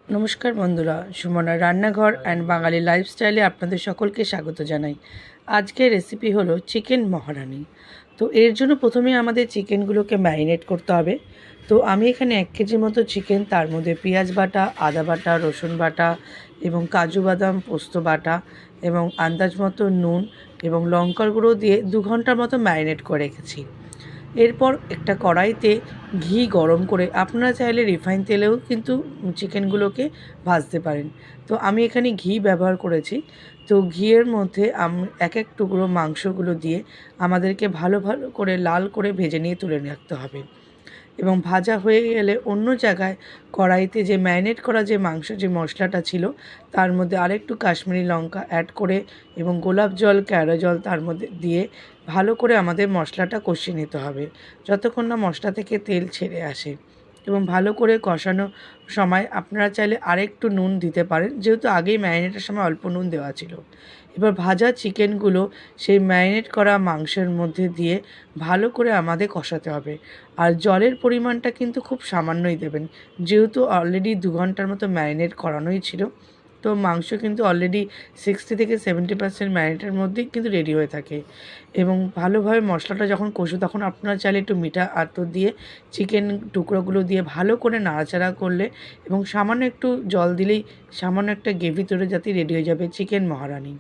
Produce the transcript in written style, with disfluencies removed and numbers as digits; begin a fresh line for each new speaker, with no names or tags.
নমস্কার বন্ধুরা, সুমনার রান্নাঘর অ্যান্ড বাঙালি লাইফস্টাইলে আপনাদের সকলকে স্বাগত জানাই। আজকের রেসিপি হলো চিকেন মহারানি। তো এর জন্য প্রথমে আমাদের চিকেনগুলোকে ম্যারিনেট করতে হবে। তো আমি এখানে 1 কেজির মতো চিকেন, তার মধ্যে পেঁয়াজ বাটা, আদা বাটা, রসুন বাটা এবং কাজু বাদাম পোস্ত বাটা এবং আন্দাজ মতো নুন এবং লঙ্কার গুঁড়ো দিয়ে 2 ঘন্টার মতো ম্যারিনেট করে রেখেছি। এরপর একটা কড়াইতে ঘি গরম করে, আপনারা চাইলে রিফাইন তেলেও কিন্তু চিকেনগুলোকে ভাজতে পারেন। তো আমি এখানে ঘি ব্যবহার করেছি। তো ঘিয়ের মধ্যে এক এক টুকরো মাংসগুলো দিয়ে আমাদেরকে ভালো করে লাল করে ভেজে নিয়ে তুলে রাখতে হবে। এবং ভাজা হয়ে গেলে অন্য জায়গায় কড়াইতে যে ম্যারিনেট করা যে মাংস, যে মশলাটা ছিল, তার মধ্যে আরেকটু কাশ্মীরি লঙ্কা অ্যাড করে এবং গোলাপ জল, কেওড়া জল তার মধ্যে দিয়ে ভালো করে আমাদের মশলাটা কষিয়ে নিতে হবে, যতক্ষণ না মশলা থেকে তেল ছেড়ে আসে। এবং ভালো করে কষানোর সময় আপনারা চাইলে আরেকটু নুন দিতে পারেন, যেহেতু আগেই ম্যারিনেটের সময় অল্প নুন দেওয়া ছিল। এবার ভাজা চিকেনগুলো সেই ম্যারিনেট করা মাংসের মধ্যে দিয়ে ভালো করে আমাদের কষাতে হবে। আর জলের পরিমাণটা কিন্তু খুব সামান্যই দেবেন, যেহেতু অলরেডি 2 ঘন্টার মতো ম্যারিনেট করানোই ছিল। তো মাংস কিন্তু অলরেডি 60 থেকে 70% ম্যারিনেটের মধ্যেই কিন্তু রেডি হয়ে থাকে। এবং ভালোভাবে মশলাটা যখন কষে, তখন আপনারা চাইলে একটু মিঠা আতর দিয়ে চিকেন টুকরোগুলো দিয়ে ভালো করে নাড়াচাড়া করলে এবং সামান্য একটু জল দিলেই সামান্য একটা গ্রেভি তৈরি যাতে রেডি হয়ে যাবে চিকেন মহারানি।